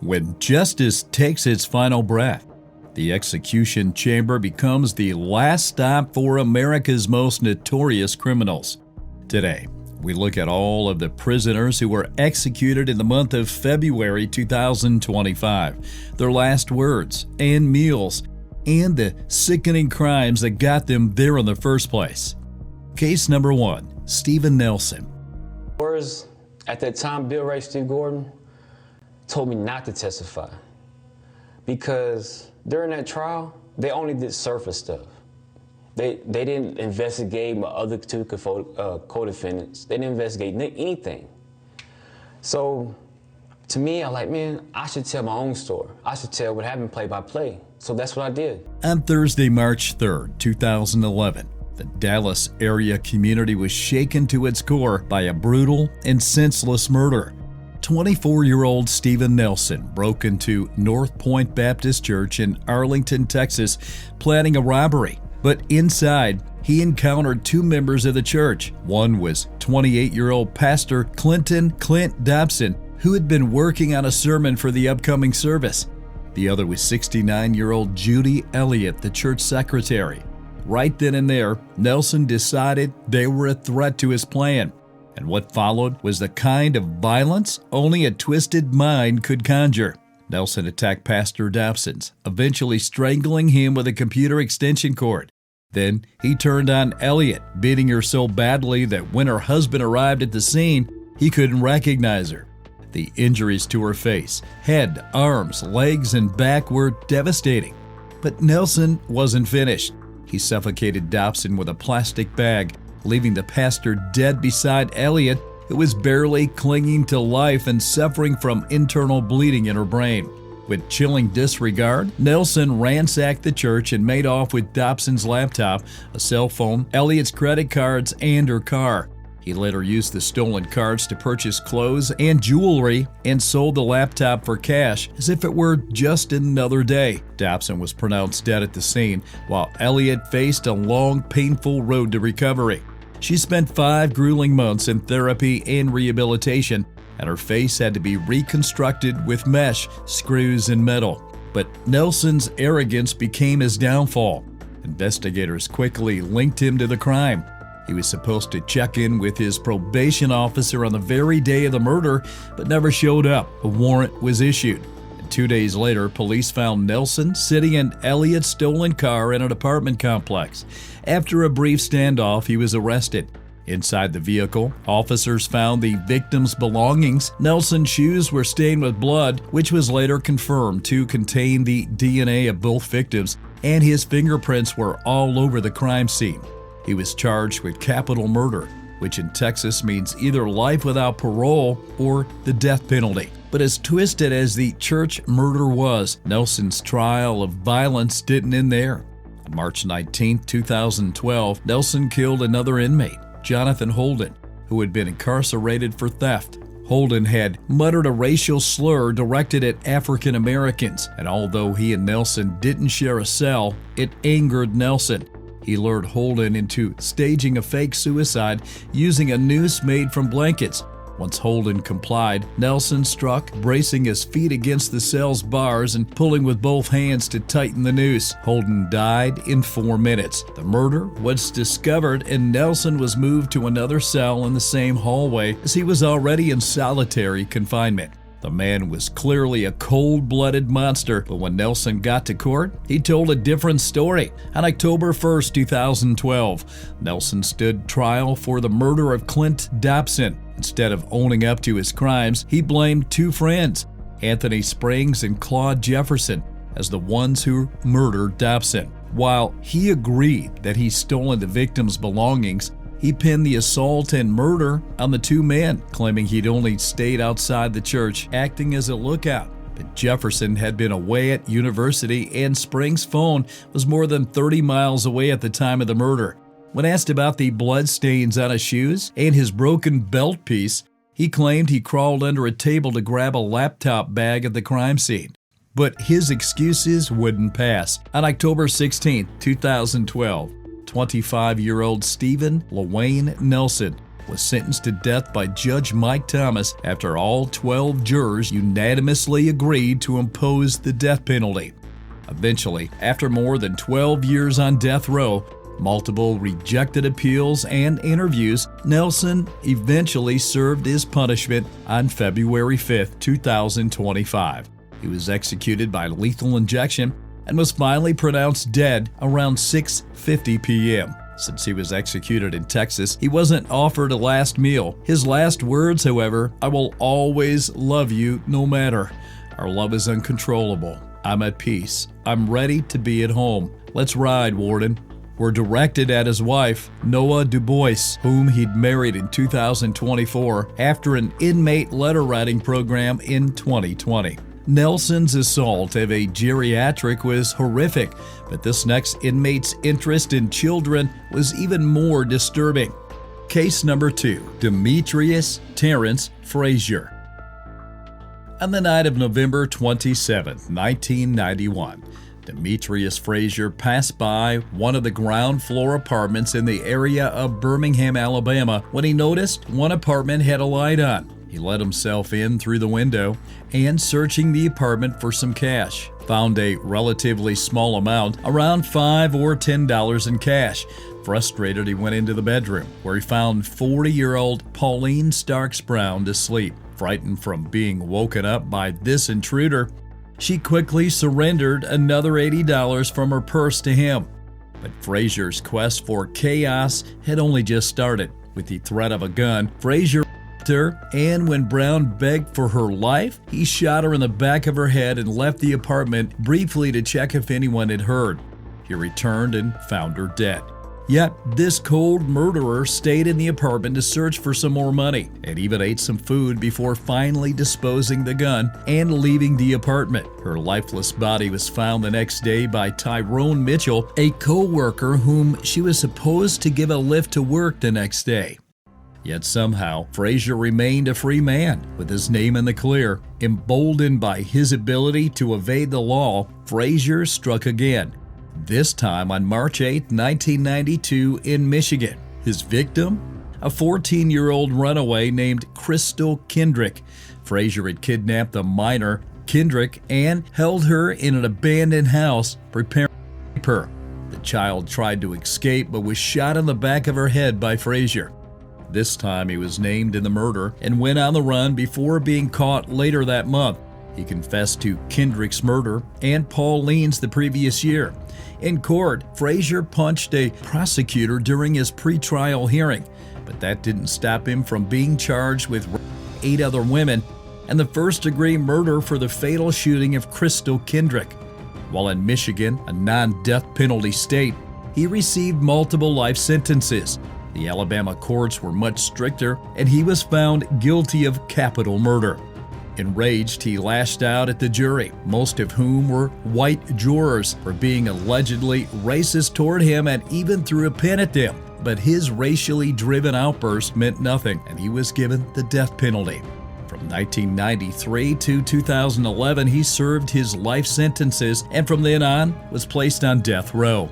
When justice takes its final breath, the execution chamber becomes the last stop for America's most notorious criminals. Today, we look at all of the prisoners who were executed in the month of February 2025, their last words and meals, and the sickening crimes that got them there in the first place. Case number 1, Steven Nelson. Whereas at that time, Bill Ray Steve Gordon told me not to testify because during that trial, they only did surface stuff. They didn't investigate my other two co-defendants. They didn't investigate anything. So to me, I'm like, man, I should tell my own story. I should tell what happened play by play. So that's what I did. On Thursday, March 3rd, 2011, the Dallas area community was shaken to its core by a brutal and senseless murder. 24-year-old Steven Nelson broke into North Point Baptist Church in Arlington, Texas, planning a robbery. But inside, he encountered two members of the church. One was 28-year-old Pastor Clint Dobson, who had been working on a sermon for the upcoming service. The other was 69-year-old Judy Elliott, the church secretary. Right then and there, Nelson decided they were a threat to his plan. And what followed was the kind of violence only a twisted mind could conjure. Nelson attacked Pastor Dobson, eventually strangling him with a computer extension cord. Then he turned on Elliott, beating her so badly that when her husband arrived at the scene, he couldn't recognize her. The injuries to her face, head, arms, legs, and back were devastating. But Nelson wasn't finished. He suffocated Dobson with a plastic bag, leaving the pastor dead beside Elliott, who was barely clinging to life and suffering from internal bleeding in her brain. With chilling disregard, Nelson ransacked the church and made off with Dobson's laptop, a cell phone, Elliott's credit cards, and her car. He later used the stolen cards to purchase clothes and jewelry and sold the laptop for cash as if it were just another day. Dobson was pronounced dead at the scene, while Elliott faced a long, painful road to recovery. She spent 5 grueling months in therapy and rehabilitation, and her face had to be reconstructed with mesh, screws, and metal. But Nelson's arrogance became his downfall. Investigators quickly linked him to the crime. He was supposed to check in with his probation officer on the very day of the murder, but never showed up. A warrant was issued. And 2 days later, police found Nelson sitting in Elliott's stolen car in an apartment complex. After a brief standoff, he was arrested. Inside the vehicle, officers found the victim's belongings. Nelson's shoes were stained with blood, which was later confirmed to contain the DNA of both victims, and his fingerprints were all over the crime scene. He was charged with capital murder, which in Texas means either life without parole or the death penalty. But as twisted as the church murder was, Nelson's trial of violence didn't end there. On March 19, 2012, Nelson killed another inmate, Jonathan Holden, who had been incarcerated for theft. Holden had muttered a racial slur directed at African Americans, and although he and Nelson didn't share a cell, it angered Nelson. He lured Holden into staging a fake suicide using a noose made from blankets. Once Holden complied, Nelson struck, bracing his feet against the cell's bars and pulling with both hands to tighten the noose. Holden died in 4 minutes. The murder was discovered and Nelson was moved to another cell in the same hallway as he was already in solitary confinement. The man was clearly a cold-blooded monster, but when Nelson got to court, he told a different story. On October 1st, 2012, Nelson stood trial for the murder of Clint Dobson. Instead of owning up to his crimes, he blamed 2 friends, Anthony Springs and Claude Jefferson, as the ones who murdered Dobson. While he agreed that he'd stolen the victim's belongings, he pinned the assault and murder on the 2 men, claiming he'd only stayed outside the church, acting as a lookout. But Jefferson had been away at university and Springs' phone was more than 30 miles away at the time of the murder. When asked about the bloodstains on his shoes and his broken belt piece, he claimed he crawled under a table to grab a laptop bag at the crime scene. But his excuses wouldn't pass. On October 16, 2012, 25-year-old Steven LaWayne Nelson was sentenced to death by Judge Mike Thomas after all 12 jurors unanimously agreed to impose the death penalty. Eventually, after more than 12 years on death row, multiple rejected appeals and interviews, Nelson eventually served his punishment on February 5, 2025. He was executed by lethal injection and was finally pronounced dead around 6:50 p.m. Since he was executed in Texas, he wasn't offered a last meal. His last words, however, "I will always love you no matter. Our love is uncontrollable. I'm at peace. I'm ready to be at home. Let's ride, Warden," were directed at his wife, Noah DuBois, whom he'd married in 2024 after an inmate letter-writing program in 2020. Nelson's assault of a geriatric was horrific, but this next inmate's interest in children was even more disturbing. Case number 2, Demetrius Terrence Frazier. On the night of November 27, 1991, Demetrius Frazier passed by one of the ground floor apartments in the area of Birmingham, Alabama, when he noticed one apartment had a light on. He let himself in through the window and, searching the apartment for some cash, found a relatively small amount, around $5 or $10 in cash. Frustrated, he went into the bedroom, where he found 40-year-old Pauline Starks Brown asleep. Frightened from being woken up by this intruder, she quickly surrendered another $80 from her purse to him. But Frazier's quest for chaos had only just started. With the threat of a gun, Frazier her, and when Brown begged for her life, he shot her in the back of her head and left the apartment briefly to check if anyone had heard. He returned and found her dead. Yet, this cold murderer stayed in the apartment to search for some more money and even ate some food before finally disposing the gun and leaving the apartment. Her lifeless body was found the next day by Tyrone Mitchell, a co-worker whom she was supposed to give a lift to work the next day. Yet somehow, Frazier remained a free man with his name in the clear. Emboldened by his ability to evade the law, Frazier struck again, this time on March 8, 1992 in Michigan. His victim? A 14-year-old runaway named Crystal Kendrick. Frazier had kidnapped the minor, Kendrick, and held her in an abandoned house, preparing to rape her. The child tried to escape but was shot in the back of her head by Frazier. This time he was named in the murder and went on the run before being caught later that month. He confessed to Kendrick's murder and Pauline's the previous year. In court, Frazier punched a prosecutor during his pretrial hearing, but that didn't stop him from being charged with 8 other women and the first-degree murder for the fatal shooting of Crystal Kendrick. While in Michigan, a non-death penalty state, he received multiple life sentences. The Alabama courts were much stricter, and he was found guilty of capital murder. Enraged, he lashed out at the jury, most of whom were white jurors, for being allegedly racist toward him and even threw a pen at them. But his racially driven outburst meant nothing, and he was given the death penalty. From 1993 to 2011, he served his life sentences and from then on was placed on death row.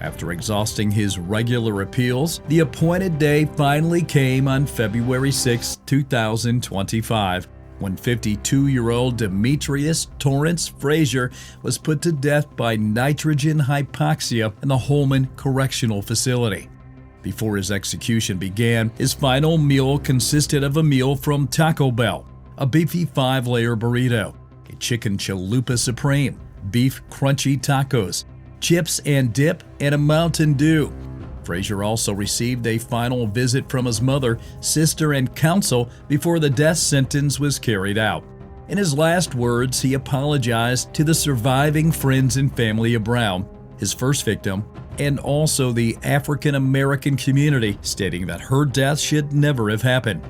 After exhausting his regular appeals, the appointed day finally came on February 6, 2025, when 52-year-old Demetrius Torrance Frazier was put to death by nitrogen hypoxia in the Holman Correctional Facility. Before his execution began, his final meal consisted of a meal from Taco Bell, a beefy 5-layer burrito, a chicken chalupa supreme, beef crunchy tacos, chips and dip, and a Mountain Dew. Frazier also received a final visit from his mother, sister, and counsel before the death sentence was carried out. In his last words, he apologized to the surviving friends and family of Brown, his first victim, and also the African American community, stating that her death should never have happened.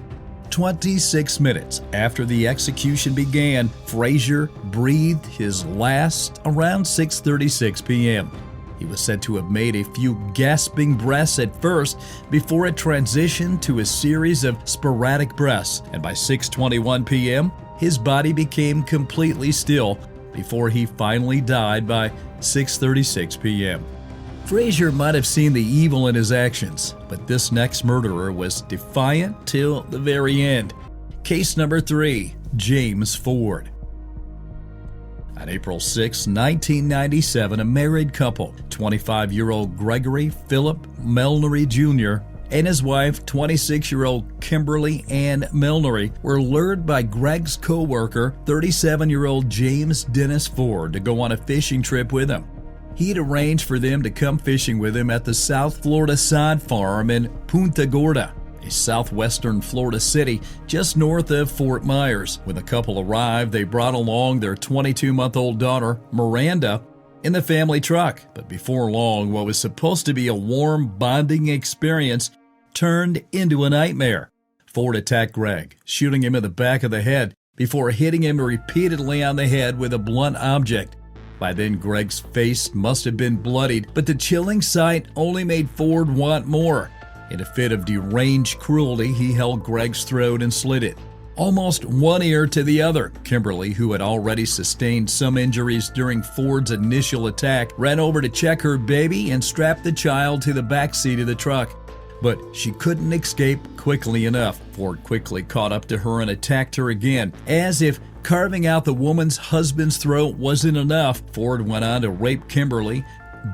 26 minutes after the execution began, Frazier breathed his last around 6:36 p.m. He was said to have made a few gasping breaths at first before it transitioned to a series of sporadic breaths, and by 6:21 p.m., his body became completely still before he finally died by 6:36 p.m. Frazier might have seen the evil in his actions, but this next murderer was defiant till the very end. Case number 3, James Ford. On April 6, 1997, a married couple, 25-year-old Gregory Philip Melnery Jr. and his wife, 26-year-old Kimberly Ann Melnery, were lured by Greg's co-worker, 37-year-old James Dennis Ford, to go on a fishing trip with him. He'd arranged for them to come fishing with him at the South Florida Sod Farm in Punta Gorda, a southwestern Florida city just north of Fort Myers. When the couple arrived, they brought along their 22-month-old daughter, Miranda, in the family truck. But before long, what was supposed to be a warm, bonding experience turned into a nightmare. Ford attacked Greg, shooting him in the back of the head before hitting him repeatedly on the head with a blunt object. By then, Greg's face must have been bloodied, but the chilling sight only made Ford want more. In a fit of deranged cruelty, he held Greg's throat and slit it, almost one ear to the other. Kimberly, who had already sustained some injuries during Ford's initial attack, ran over to check her baby and strapped the child to the back seat of the truck. But she couldn't escape quickly enough. Ford quickly caught up to her and attacked her again. As if carving out the woman's husband's throat wasn't enough, Ford went on to rape Kimberly,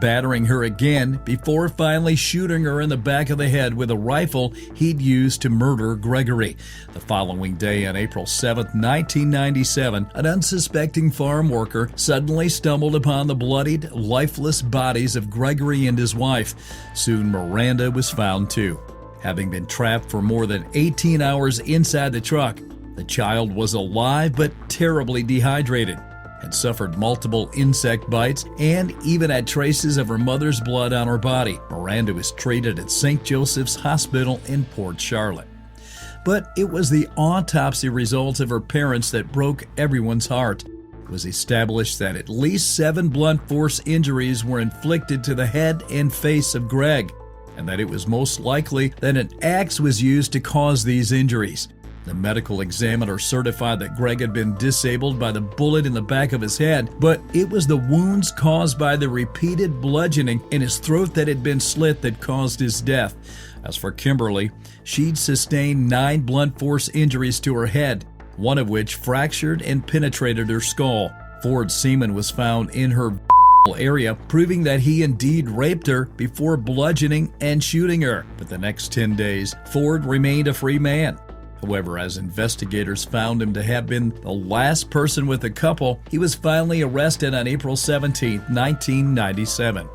battering her again before finally shooting her in the back of the head with a rifle he'd used to murder Gregory. The following day, on April 7, 1997, an unsuspecting farm worker suddenly stumbled upon the bloodied, lifeless bodies of Gregory and his wife. Soon Miranda was found too. Having been trapped for more than 18 hours inside the truck, the child was alive but terribly dehydrated, had suffered multiple insect bites, and even had traces of her mother's blood on her body. Miranda was treated at St. Joseph's Hospital in Port Charlotte. But it was the autopsy results of her parents that broke everyone's heart. It was established that at least 7 blunt force injuries were inflicted to the head and face of Greg, and that it was most likely that an axe was used to cause these injuries. The medical examiner certified that Greg had been disabled by the bullet in the back of his head, but it was the wounds caused by the repeated bludgeoning in his throat that had been slit that caused his death. As for Kimberly, she'd sustained 9 blunt force injuries to her head, one of which fractured and penetrated her skull. Ford's semen was found in her area, proving that he indeed raped her before bludgeoning and shooting her. But the next 10 days, Ford remained a free man. However, as investigators found him to have been the last person with the couple, he was finally arrested on April 17, 1997.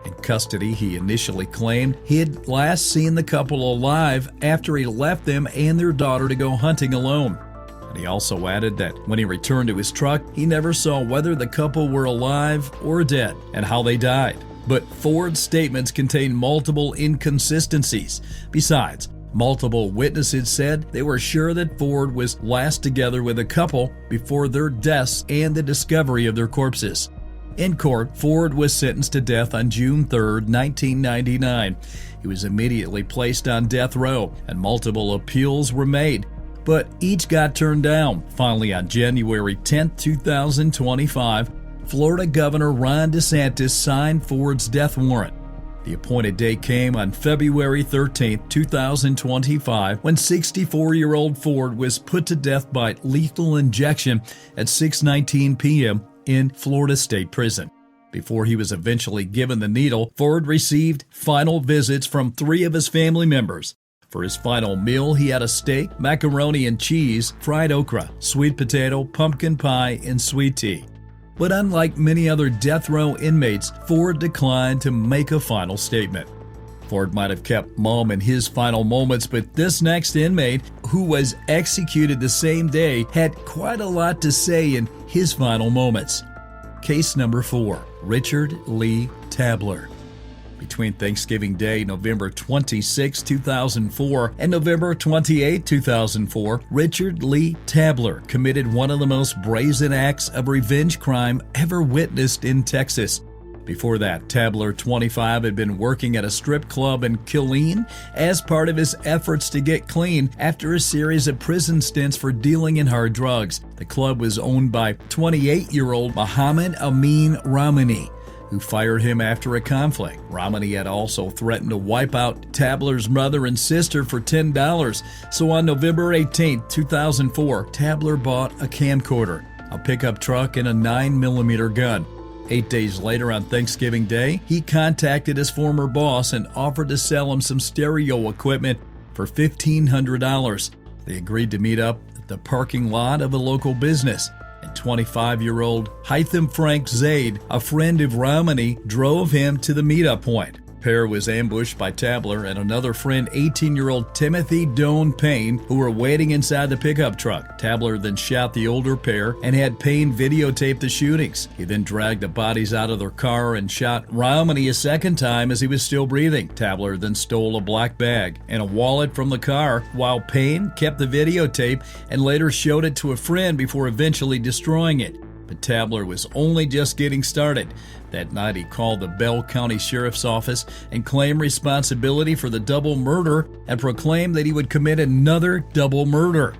In custody, he initially claimed he had last seen the couple alive after he left them and their daughter to go hunting alone. And he also added that when he returned to his truck, he never saw whether the couple were alive or dead and how they died. But Ford's statements contained multiple inconsistencies. Besides, multiple witnesses said they were sure that Ford was last together with a couple before their deaths and the discovery of their corpses. In court, Ford was sentenced to death on June 3, 1999. He was immediately placed on death row, and multiple appeals were made, but each got turned down. Finally, on January 10, 2025, Florida Governor Ron DeSantis signed Ford's death warrant. The appointed date came on February 13, 2025, when 64-year-old Ford was put to death by lethal injection at 6:19 p.m. in Florida State Prison. Before he was eventually given the needle, Ford received final visits from 3 of his family members. For his final meal, he had a steak, macaroni and cheese, fried okra, sweet potato, pumpkin pie, and sweet tea. But unlike many other death row inmates, Ford declined to make a final statement. Ford might have kept mum in his final moments, but this next inmate, who was executed the same day, had quite a lot to say in his final moments. Case number 4, Richard Lee Tabler. Between Thanksgiving Day, November 26, 2004, and November 28, 2004, Richard Lee Tabler committed one of the most brazen acts of revenge crime ever witnessed in Texas. Before that, Tabler, 25, had been working at a strip club in Killeen as part of his efforts to get clean after a series of prison stints for dealing in hard drugs. The club was owned by 28-year-old Muhammad Amin Ramani. who fired him after a conflict. Romney had also threatened to wipe out Tabler's mother and sister for $10. So on November 18, 2004, Tabler bought a camcorder, a pickup truck, and a 9mm gun. 8 days later, on Thanksgiving Day, he contacted his former boss and offered to sell him some stereo equipment for $1,500. They agreed to meet up at the parking lot of a local business. And 25-year-old Hytham Frank Zaid, a friend of Romney, drove him to the meetup point. Pair was ambushed by Tabler and another friend, 18-year-old Timothy Doan Payne, who were waiting inside the pickup truck. Tabler then shot the older pair and had Payne videotape the shootings. He then dragged the bodies out of their car and shot Romney a second time as he was still breathing. Tabler then stole a black bag and a wallet from the car, while Payne kept the videotape and later showed it to a friend before eventually destroying it. But Tabler was only just getting started. That night, he called the Bell County Sheriff's Office and claimed responsibility for the double murder and proclaimed that he would commit another double murder.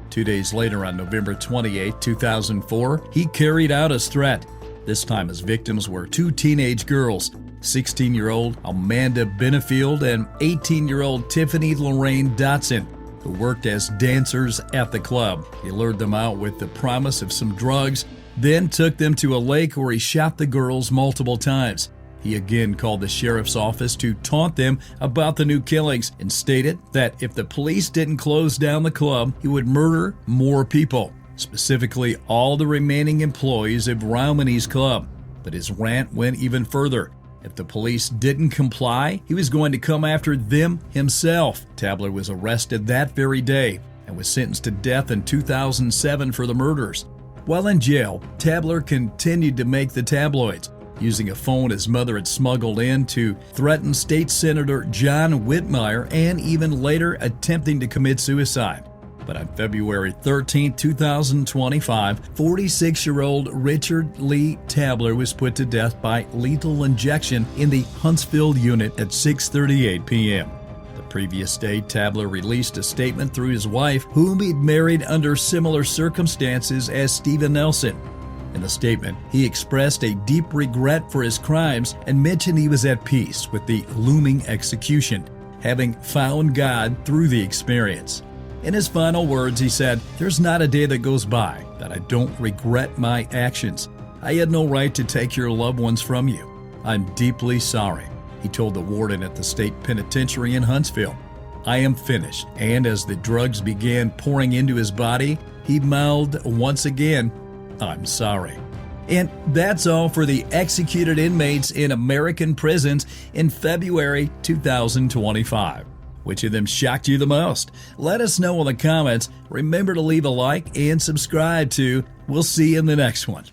2 days later, on November 28, 2004, he carried out his threat. This time, his victims were two teenage girls, 16-year-old Amanda Benefield and 18-year-old Tiffany Lorraine Dotson, who worked as dancers at the club. He lured them out with the promise of some drugs, then took them to a lake where he shot the girls multiple times. He again called the sheriff's office to taunt them about the new killings and stated that if the police didn't close down the club, he would murder more people, specifically all the remaining employees of Romney's club. But his rant went even further. If the police didn't comply, he was going to come after them himself. Tabler was arrested that very day and was sentenced to death in 2007 for the murders. While in jail, Tabler continued to make the tabloids, using a phone his mother had smuggled in to threaten State Senator John Whitmire and even later attempting to commit suicide. But on February 13, 2025, 46-year-old Richard Lee Tabler was put to death by lethal injection in the Huntsville unit at 6:38 p.m. The previous day, Tabler released a statement through his wife, whom he'd married under similar circumstances as Steven Nelson. In the statement, he expressed a deep regret for his crimes and mentioned he was at peace with the looming execution, having found God through the experience. In his final words, he said, "There's not a day that goes by that I don't regret my actions. I had no right to take your loved ones from you. I'm deeply sorry," he told the warden at the state penitentiary in Huntsville. "I am finished." And as the drugs began pouring into his body, he mouthed once again, "I'm sorry." And that's all for the executed inmates in American prisons in February 2025. Which of them shocked you the most? Let us know in the comments. Remember to leave a like and subscribe too. We'll see you in the next one.